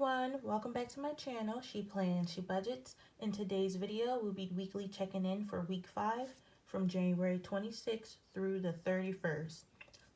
everyone, welcome back to my channel, She Plans, She Budgets. In today's video, we'll be weekly checking in for week 5 from January 26th through the 31st.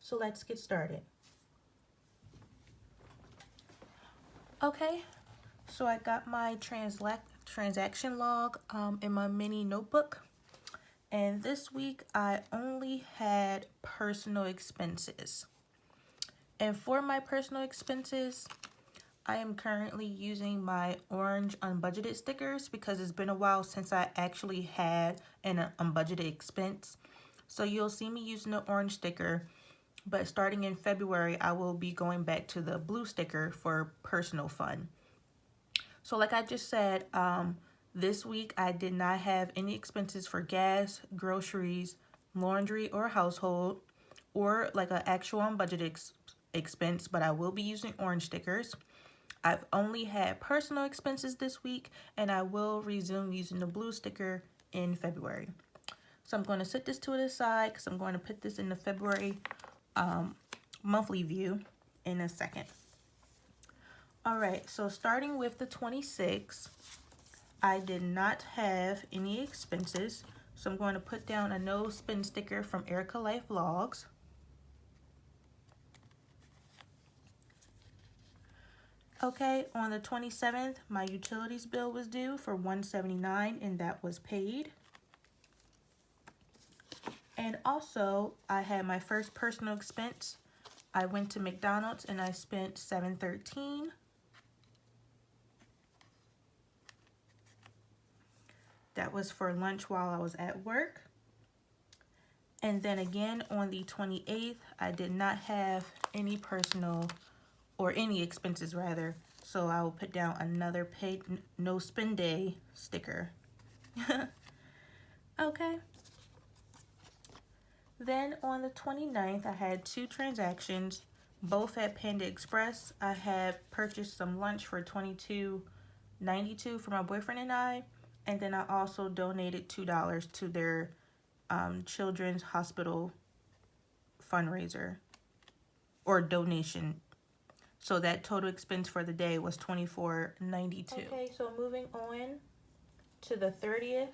So let's get started. Okay, so I got my transaction log in my mini notebook. And this week, I only had personal expenses. And for my personal expenses, I am currently using my orange unbudgeted stickers because it's been a while since I actually had an unbudgeted expense. So you'll see me using the orange sticker, but starting in February, I will be going back to the blue sticker for personal fun. So like I just said, this week I did not have any expenses for gas, groceries, laundry, or household, or like an actual unbudgeted expense, but I will be using orange stickers. I've only had personal expenses this week, and I will resume using the blue sticker in February. So I'm going to set this to the side because I'm going to put this in the February monthly view in a second. All right, so starting with the 26th, I did not have any expenses. So I'm going to put down a no spend sticker from Erica Life Vlogs. Okay, on the 27th, my utilities bill was due for $179 and that was paid. And also, I had my first personal expense. I went to McDonald's and I spent $713. That was for lunch while I was at work. And then again, on the 28th, I did not have any personal or any expenses rather, so I will put down another paid no spend day sticker. Okay. Then on the 29th, I had 2 transactions, both at Panda Express. I had purchased some lunch for $22.92 for my boyfriend and I, and then I also donated $2 to their children's hospital fundraiser or donation. So that total expense for the day was $24.92. Okay, so moving on to the 30th.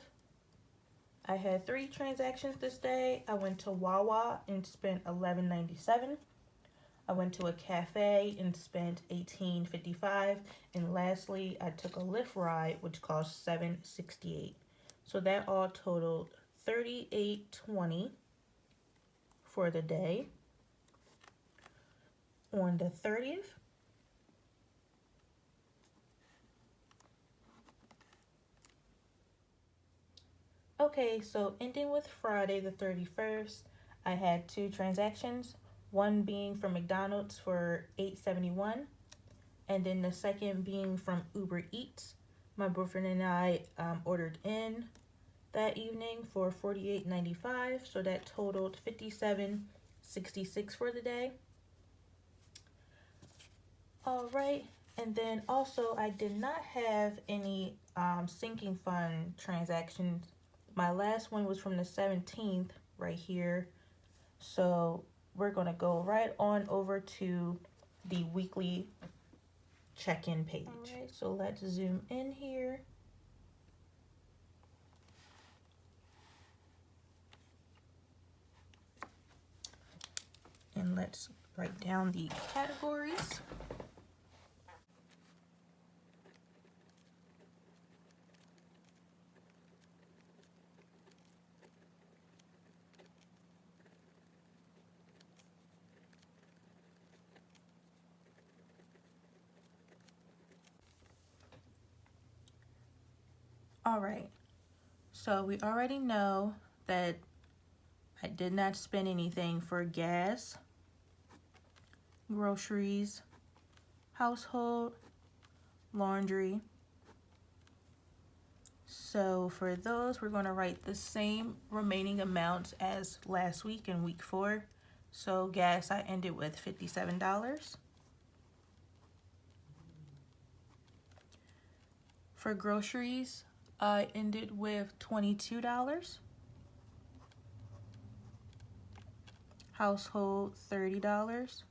I had 3 transactions this day. I went to Wawa and spent $11.97. I went to a cafe and spent $18.55. And lastly, I took a Lyft ride, which cost $7.68. So that all totaled $38.20 for the day. On the 30th, okay, so ending with Friday the 31st, I had 2 transactions, one being from McDonald's for $8.71, and then the second being from Uber Eats. My boyfriend and I ordered in that evening for $48.95, so that totaled $57.66 for the day. All right, and then also I did not have any sinking fund transactions. My last one was from the 17th right here. So we're going to go right on over to the weekly check-in page. All right, so let's zoom in here. And let's write down the categories. All right, so we already know that I did not spend anything for gas, groceries, household, laundry. So for those, we're going to write the same remaining amounts as last week in week 4. So gas, I ended with $57. For groceries, I ended with $22. Household, $30.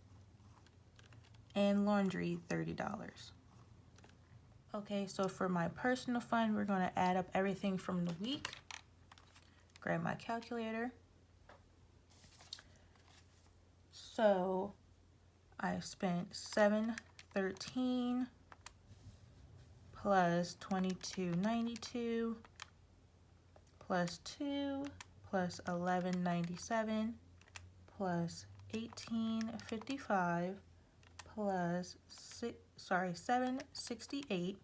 And laundry, $30. Okay, so for my personal fund, we're going to add up everything from the week. Grab my calculator. So I spent $713 plus $22.92 plus 2 plus $11.97 plus $18.55 plus $768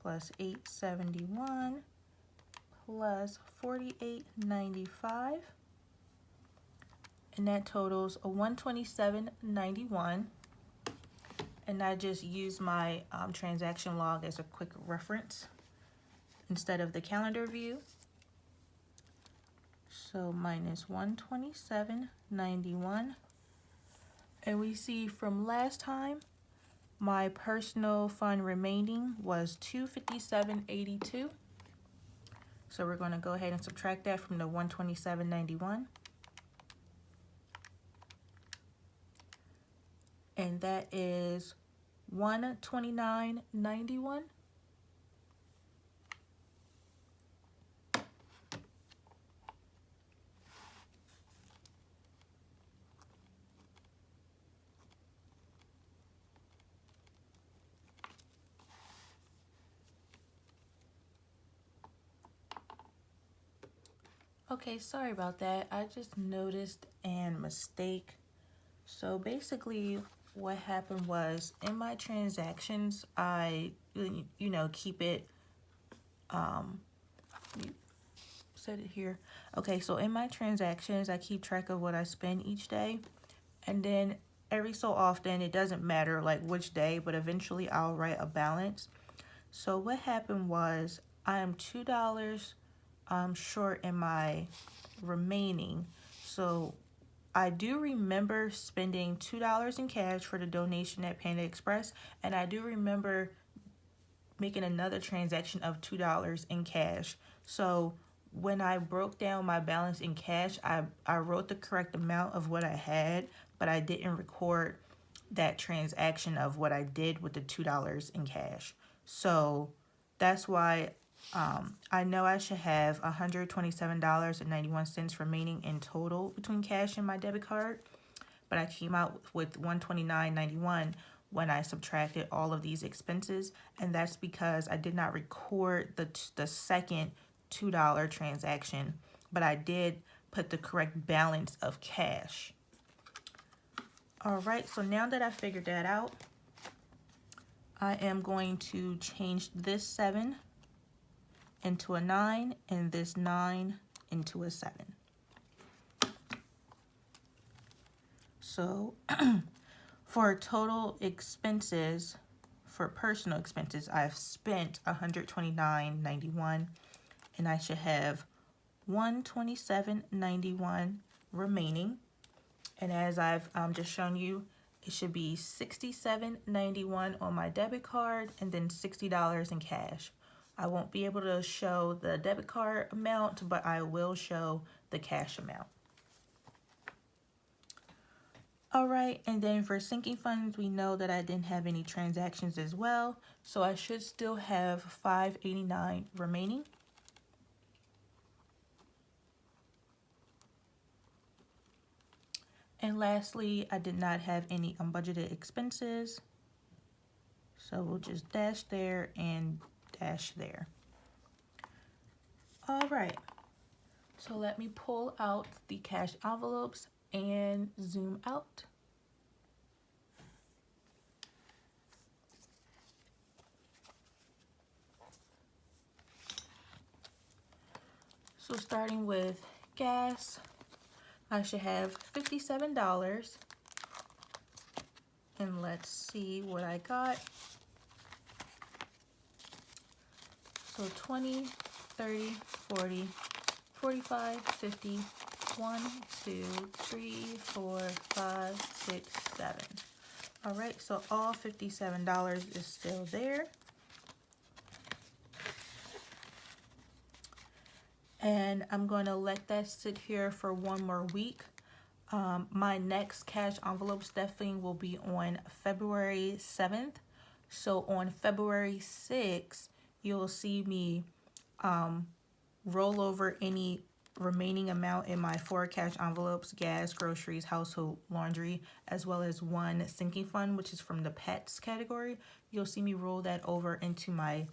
plus $871 plus $48.95, and that totals a $127.91. And I just use my transaction log as a quick reference instead of the calendar view. So minus $127.91. And we see from last time, my personal fund remaining was $257.82. So we're going to go ahead and subtract that from the $127.91. And that is $129.91. Okay, sorry about that. I just noticed a mistake. So basically what happened was in my transactions, I, keep it, set it here. Okay, so in my transactions, I keep track of what I spend each day. And then every so often, it doesn't matter like which day, but eventually I'll write a balance. So what happened was I am $2 short in my remaining. So I do remember spending $2 in cash for the donation at Panda Express, and I do remember making another transaction of $2 in cash. So when I broke down my balance in cash, I wrote the correct amount of what I had, but I didn't record that transaction of what I did with the $2 in cash. So that's why I know I should have $127.91 remaining in total between cash and my debit card, but I came out with $129.91 when I subtracted all of these expenses, and that's because I did not record the second $2 transaction, but I did put the correct balance of cash. All right, so now that I figured that out, I am going to change this 7 into a 9 and this 9 into a 7. So for total expenses, for personal expenses, I've spent $129.91, and I should have $127.91 remaining. And as I've just shown you, it should be $67.91 on my debit card and then $60 in cash. I won't be able to show the debit card amount, but I will show the cash amount. All right, and then for sinking funds, we know that I didn't have any transactions as well, so I should still have $589 remaining. And lastly, I did not have any unbudgeted expenses, so we'll just dash there and dash there. All right, so let me pull out the cash envelopes and zoom out. So starting with gas, I should have $57. And let's see what I got. So 20, 30, 40, 45, 50, 1, 2, 3, 4, 5, 6, 7. All right, so all $57 is still there. And I'm going to let that sit here for one more week. My next cash envelope stuffing will be on February 7th. So on February 6th, you'll see me roll over any remaining amount in my 4 cash envelopes, gas, groceries, household, laundry, as well as 1 sinking fund, which is from the pets category. You'll see me roll that over into my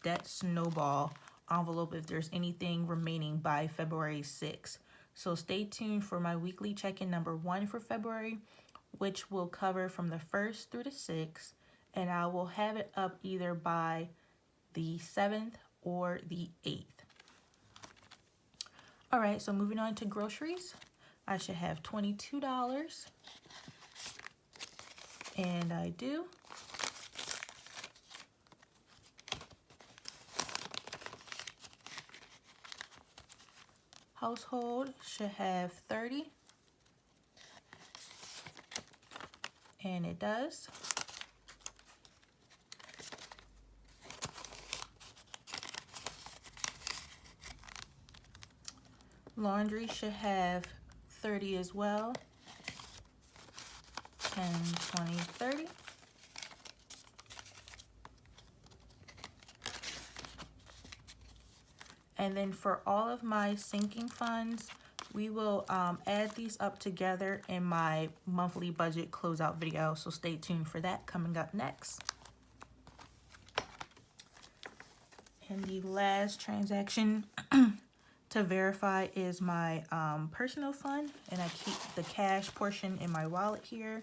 debt snowball envelope if there's anything remaining by February 6th. So stay tuned for my weekly check-in number 1 for February, which will cover from the 1st through the 6th, and I will have it up either by the 7th or the 8th. All right, so moving on to groceries. I should have $22, and I do. Household should have 30, and it does. Laundry should have 30 as well. 10, 20, 30. And then for all of my sinking funds, we will add these up together in my monthly budget closeout video. So stay tuned for that coming up next. And the last transaction to verify is my personal fund, and I keep the cash portion in my wallet here.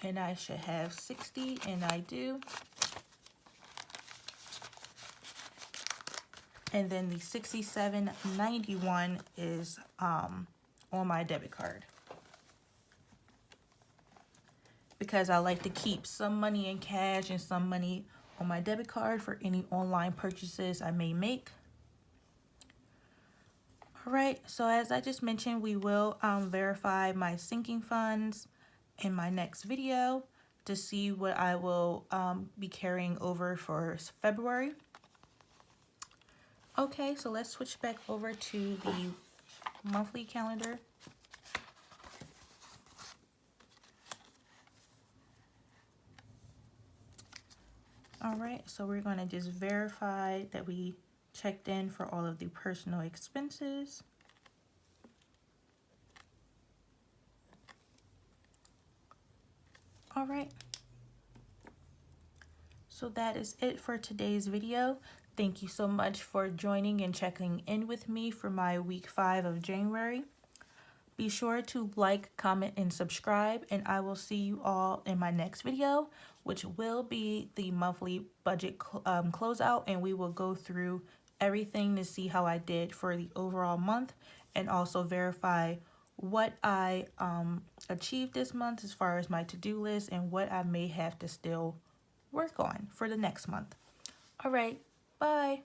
And I should have 60, and I do. And then the $67.91 is on my debit card, because I like to keep some money in cash and some money on my debit card for any online purchases I may make. All right, so as I just mentioned, we will verify my sinking funds in my next video to see what I will be carrying over for February. Okay, so let's switch back over to the monthly calendar. All right, so we're going to just verify that we checked in for all of the personal expenses. All right. So that is it for today's video. Thank you so much for joining and checking in with me for my week 5 of January. Be sure to like, comment, and subscribe, and I will see you all in my next video, which will be the monthly budget closeout, and we will go through everything to see how I did for the overall month and also verify what I achieved this month as far as my to-do list and what I may have to still work on for the next month. All right, bye.